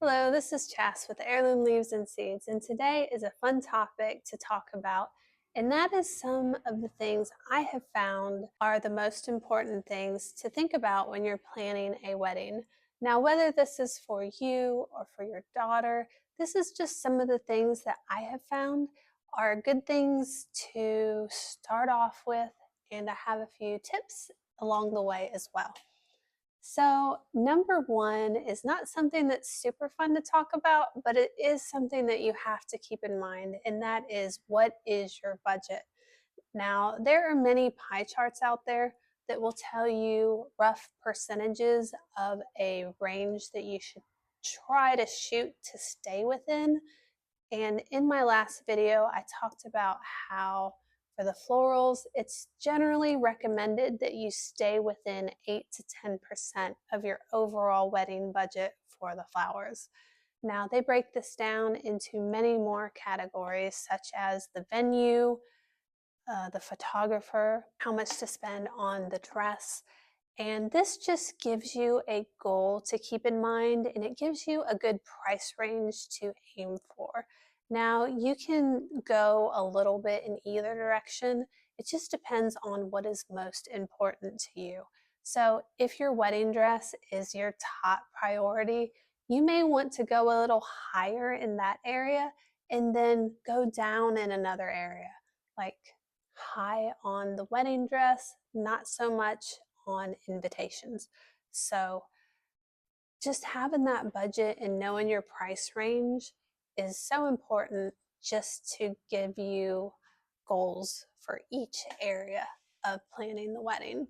Hello, this is Chas with Heirloom Leaves and Seeds, and today is a fun topic to talk about, and that is some of the things I have found are the most important things to think about when you're planning a wedding. Now, whether this is for you or for your daughter, this is just some of the things that I have found are good things to start off with, and I have a few tips along the way as well. So, number one is not something that's super fun to talk about, but it is something that you have to keep in mind, and that is what is your budget? Now, there are many pie charts out there that will tell you rough percentages of a range that you should try to shoot to stay within. And in my last video, I talked about how for the florals, it's generally recommended that you stay within 8 to 10% of your overall wedding budget for the flowers. Now, they break this down into many more categories, such as the venue, the photographer, how much to spend on the dress, and this just gives you a goal to keep in mind, and it gives you a good price range to aim for. Now, you can go a little bit in either direction. It just depends on what is most important to you. So, if your wedding dress is your top priority, you may want to go a little higher in that area and then go down in another area, like high on the wedding dress, not so much on invitations. So just having that budget and knowing your price range is so important just to give you goals for each area of planning the wedding.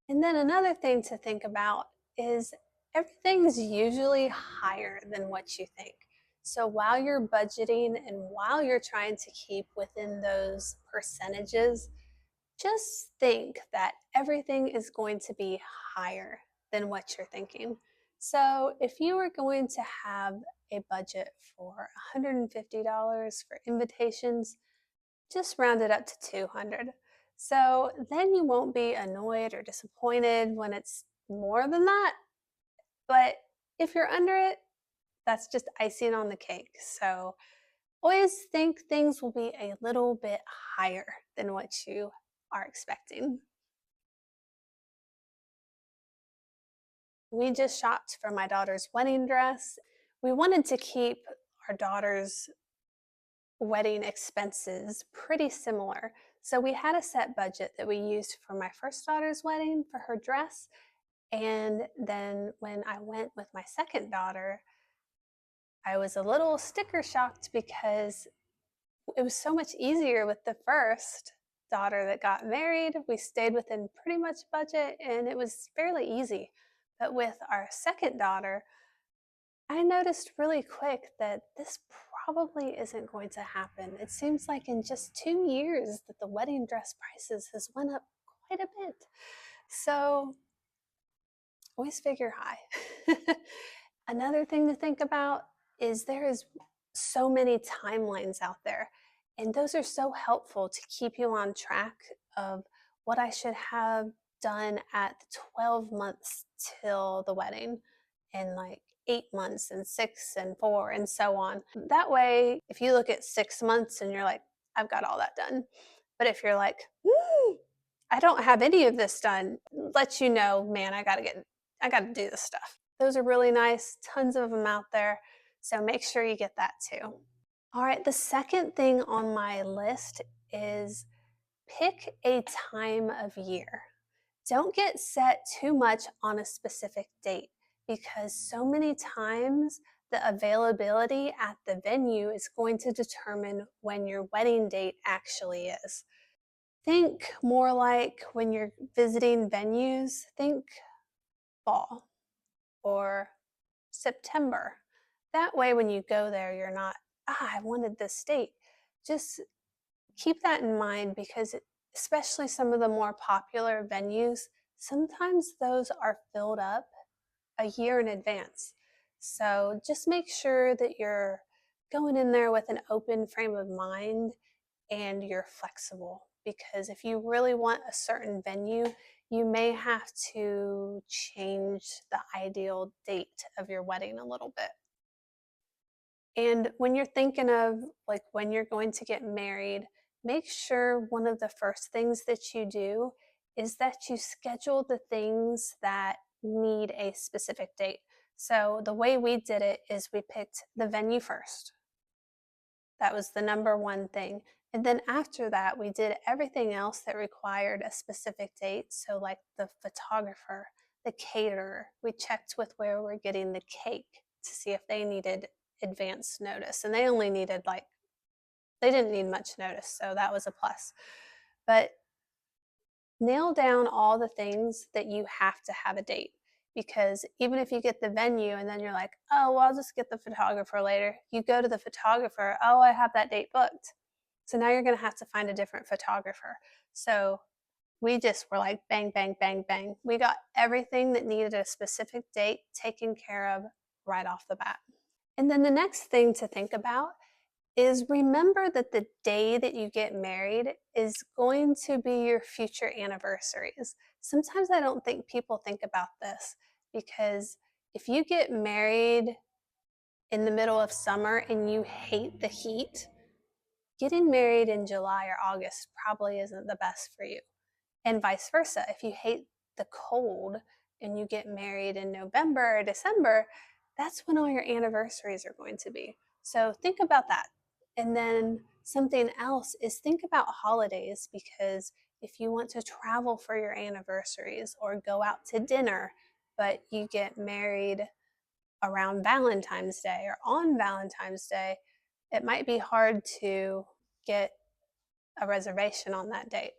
And then another thing to think about is everything's usually higher than what you think. So while you're budgeting and while you're trying to keep within those percentages, just think that everything is going to be higher than what you're thinking. So if you were going to have a budget for $150 for invitations, just round it up to 200. So then you won't be annoyed or disappointed when it's more than that. But if you're under it, that's just icing on the cake. So always think things will be a little bit higher than what you are expecting. We just shopped for my daughter's wedding dress. We wanted to keep our daughter's wedding expenses pretty similar. So we had a set budget that we used for my first daughter's wedding for her dress. And then when I went with my second daughter, I was a little sticker shocked because it was so much easier with the first daughter that got married. We stayed within pretty much budget and it was fairly easy. But with our second daughter, I noticed really quick that this probably isn't going to happen. It seems like in just 2 years that the wedding dress prices has went up quite a bit. So always figure high. Another thing to think about is there is so many timelines out there, and those are so helpful to keep you on track of what I should have done at 12 months till the wedding and like 8 months and 6 and 4 and so on. That way, if you look at 6 months and you're like, I've got all that done. But if you're like, I don't have any of this done, let you know, man, I gotta do this stuff. Those are really nice, tons of them out there. So make sure you get that too. All right, the second thing on my list is pick a time of year. Don't get set too much on a specific date because so many times the availability at the venue is going to determine when your wedding date actually is. Think more like when you're visiting venues, think fall or September. That way, when you go there, you're not, I wanted this date. Just keep that in mind because, especially some of the more popular venues, sometimes those are filled up a year in advance. So just make sure that you're going in there with an open frame of mind and you're flexible because if you really want a certain venue, you may have to change the ideal date of your wedding a little bit. And when you're thinking of like when you're going to get married, make sure one of the first things that you do is that you schedule the things that need a specific date. So the way we did it is we picked the venue first. That was the number one thing. And then after that, we did everything else that required a specific date. So, like the photographer, the caterer, we checked with where we're getting the cake to see if they needed advance notice. And they only needed they didn't need much notice. So that was a plus. But nail down all the things that you have to have a date. Because even if you get the venue and then you're like, oh, well, I'll just get the photographer later, you go to the photographer, oh, I have that date booked. So now you're going to have to find a different photographer. So we just were like, bang, bang, bang, bang. We got everything that needed a specific date taken care of right off the bat. And then the next thing to think about is remember that the day that you get married is going to be your future anniversaries. Sometimes I don't think people think about this because if you get married in the middle of summer and you hate the heat, getting married in July or August probably isn't the best for you. And vice versa. If you hate the cold and you get married in November or December, that's when all your anniversaries are going to be. So think about that. And then something else is think about holidays, because if you want to travel for your anniversaries or go out to dinner, but you get married around Valentine's Day or on Valentine's Day, it might be hard to get a reservation on that date.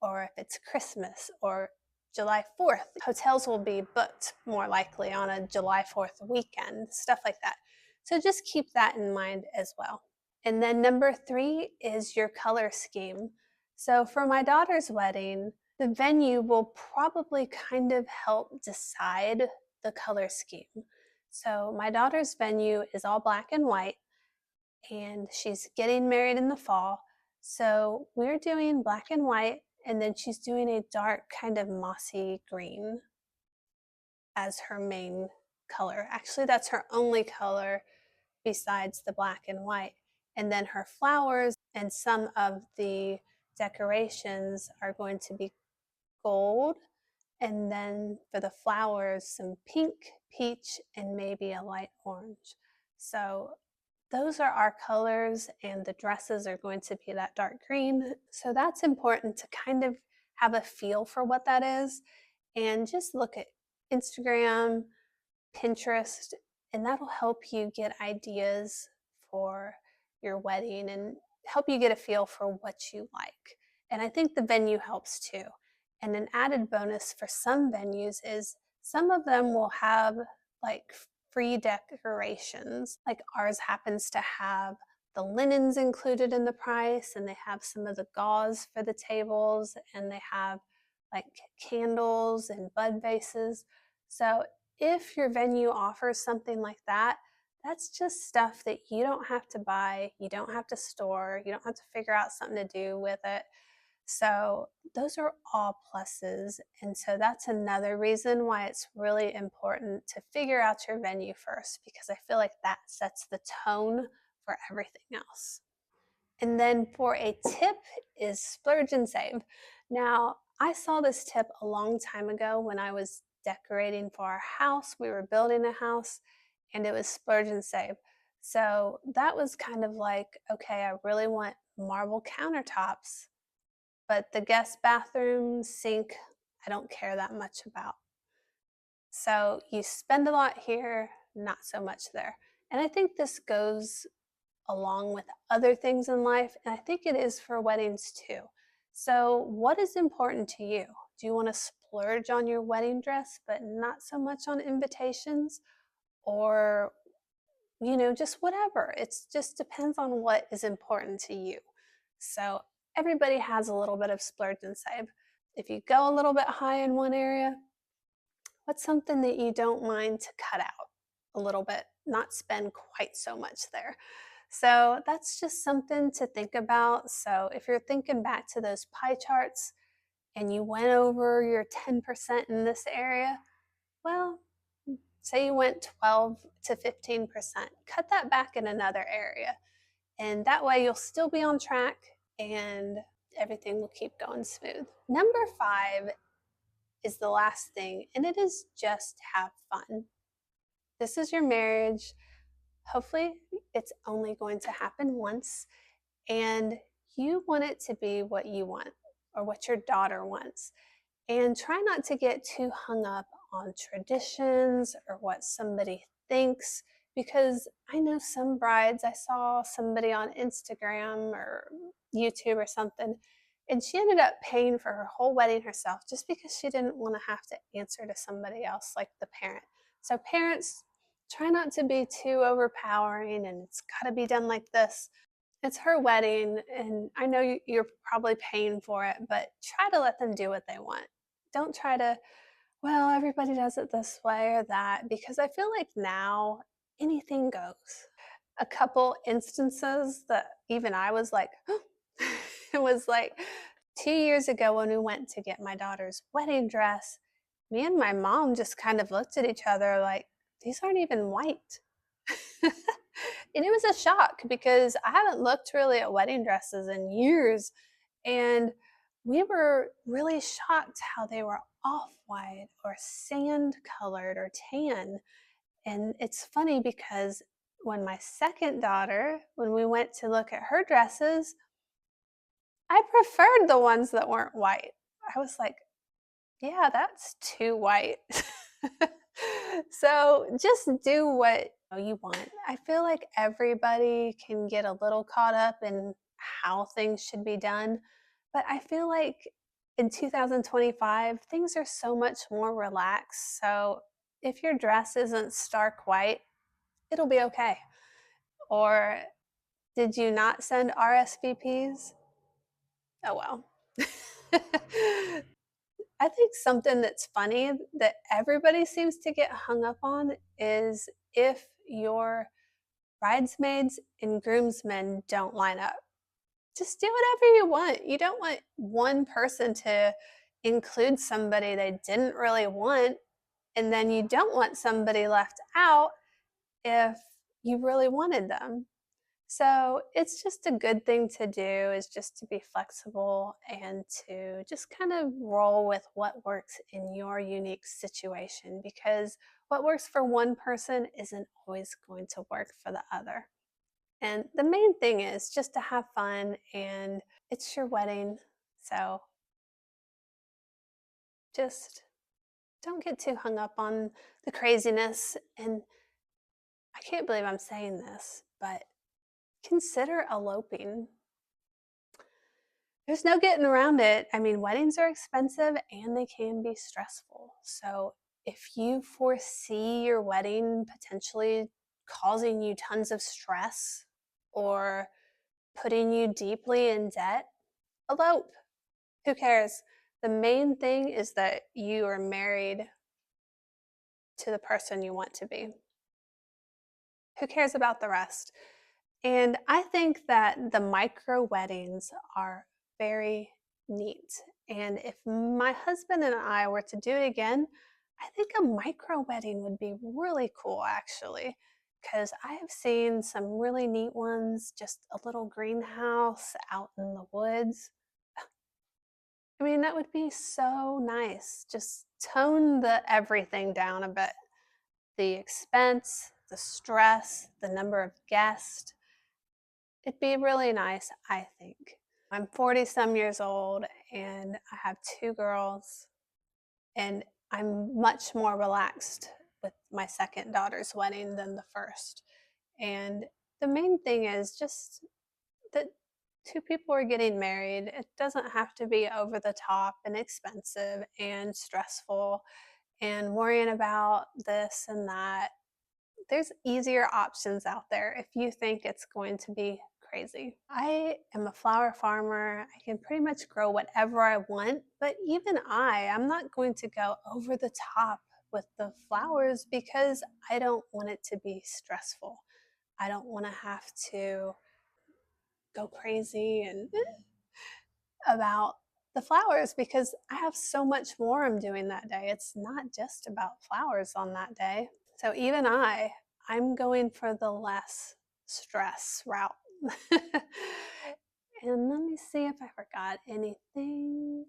Or if it's Christmas or July 4th, hotels will be booked more likely on a July 4th weekend, stuff like that. So just keep that in mind as well. And then number 3 is your color scheme. So for my daughter's wedding, the venue will probably kind of help decide the color scheme. So my daughter's venue is all black and white, and she's getting married in the fall. So we're doing black and white, and then she's doing a dark kind of mossy green as her main color. Actually, that's her only color besides the black and white. And then her flowers and some of the decorations are going to be gold. And then for the flowers, some pink, peach, and maybe a light orange. So those are our colors, and the dresses are going to be that dark green. So that's important to kind of have a feel for what that is, and just look at Instagram, Pinterest, and that'll help you get ideas for your wedding and help you get a feel for what you like. And I think the venue helps too. And an added bonus for some venues is some of them will have like free decorations. Like ours happens to have the linens included in the price, and they have some of the gauze for the tables, and they have like candles and bud vases. So if your venue offers something like that, that's just stuff that you don't have to buy, you don't have to store, you don't have to figure out something to do with it. So those are all pluses. And so that's another reason why it's really important to figure out your venue first, because I feel like that sets the tone for everything else. And then for a tip is splurge and save. Now, I saw this tip a long time ago when I was decorating for our house. We were building a house, and it was splurge and save. So that was kind of like, okay, I really want marble countertops, but the guest bathroom sink, I don't care that much about. So you spend a lot here, not so much there. And I think this goes along with other things in life, and I think it is for weddings too. So, what is important to you? Do you want to splurge on your wedding dress but not so much on invitations? Or, just whatever. It just depends on what is important to you. So, everybody has a little bit of splurge and save. If you go a little bit high in one area, what's something that you don't mind to cut out a little bit, not spend quite so much there? So that's just something to think about. So if you're thinking back to those pie charts and you went over your 10% in this area, well, Say you went 12 to 15%, cut that back in another area. And that way you'll still be on track and everything will keep going smooth. Number 5 is the last thing, and it is just have fun. This is your marriage. Hopefully, it's only going to happen once, and you want it to be what you want or what your daughter wants. And try not to get too hung up on traditions or what somebody thinks, because I know some brides, I saw somebody on Instagram or YouTube or something, and she ended up paying for her whole wedding herself just because she didn't want to have to answer to somebody else like the parent. So, parents, try not to be too overpowering and it's got to be done like this. It's her wedding, and I know you're probably paying for it, but try to let them do what they want. Don't try to, well, everybody does it this way or that, because I feel like now anything goes. A couple instances that even I was like, it was like 2 years ago when we went to get my daughter's wedding dress. Me and my mom just kind of looked at each other like, these aren't even white. And it was a shock because I haven't looked really at wedding dresses in years. And we were really shocked how they were off white or sand colored or tan. And it's funny because when my second daughter, when we went to look at her dresses, I preferred the ones that weren't white. I was like, yeah, that's too white. So just do what you want. I feel like everybody can get a little caught up in how things should be done, but I feel like in 2025, things are so much more relaxed. So if your dress isn't stark white, it'll be okay. Or did you not send RSVPs? Oh well. I think something that's funny that everybody seems to get hung up on is if your bridesmaids and groomsmen don't line up. Just do whatever you want. You don't want one person to include somebody they didn't really want, and then you don't want somebody left out if you really wanted them. So it's just a good thing to do, is just to be flexible and to just kind of roll with what works in your unique situation, because what works for one person isn't always going to work for the other. And the main thing is just to have fun, and it's your wedding. So just don't get too hung up on the craziness. And I can't believe I'm saying this, but consider eloping. There's no getting around it. I mean, weddings are expensive and they can be stressful. So, if you foresee your wedding potentially causing you tons of stress or putting you deeply in debt, elope. Who cares? The main thing is that you are married to the person you want to be. Who cares about the rest? And I think that the micro weddings are very neat. And if my husband and I were to do it again, I think a micro wedding would be really cool, actually, because I have seen some really neat ones, just a little greenhouse out in the woods. I mean, that would be so nice. Just tone the everything down a bit. The expense, the stress, the number of guests. It'd be really nice, I think. I'm 40 some years old and I have two girls, and I'm much more relaxed with my second daughter's wedding than the first. And the main thing is just that two people are getting married. It doesn't have to be over the top and expensive and stressful and worrying about this and that. There's easier options out there if you think it's going to be crazy. I am a flower farmer. I can pretty much grow whatever I want, but even I'm not going to go over the top with the flowers because I don't want it to be stressful. I don't want to have to go crazy and about the flowers because I have so much more I'm doing that day. It's not just about flowers on that day. So even I'm going for the less stress route. And let me see if I forgot anything.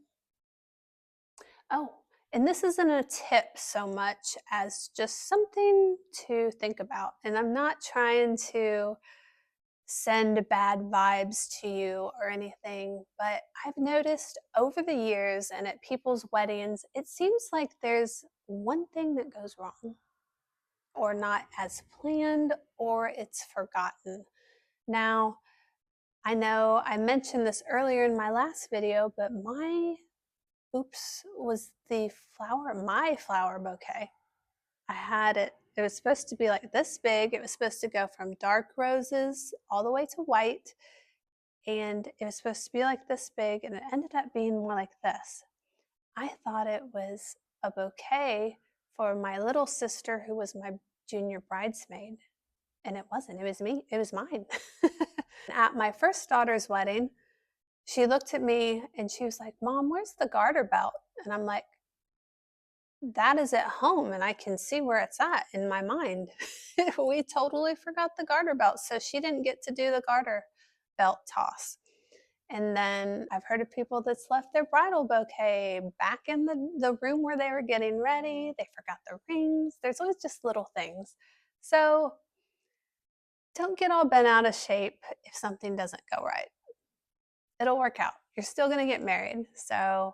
Oh, and this isn't a tip so much as just something to think about. And I'm not trying to send bad vibes to you or anything, but I've noticed over the years and at people's weddings, it seems like there's one thing that goes wrong or not as planned or it's forgotten. Now, I know I mentioned this earlier in my last video, but my oops was my flower bouquet. I had it was supposed to be like this big. It was supposed to go from dark roses all the way to white, and it was supposed to be like this big, and it ended up being more like this. I thought it was a bouquet for my little sister who was my junior bridesmaid, and it wasn't. It was me. It was mine. At my first daughter's wedding, she looked at me and she was like, "Mom, where's the garter belt?" And I'm like, "That is at home and I can see where it's at in my mind." We totally forgot the garter belt. So she didn't get to do the garter belt toss. And then I've heard of people that's left their bridal bouquet back in the room where they were getting ready. They forgot the rings. There's always just little things. So don't get all bent out of shape if something doesn't go right. It'll work out. You're still going to get married. So,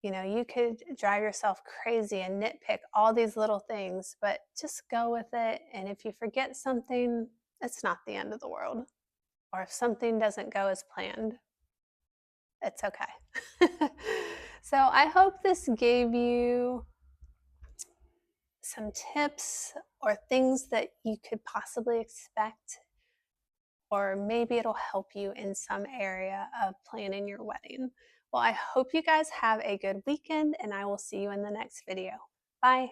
you could drive yourself crazy and nitpick all these little things, but just go with it. And if you forget something, it's not the end of the world. Or if something doesn't go as planned, it's okay. So I hope this gave you some tips or things that you could possibly expect, or maybe it'll help you in some area of planning your wedding. Well, I hope you guys have a good weekend, and I will see you in the next video. Bye.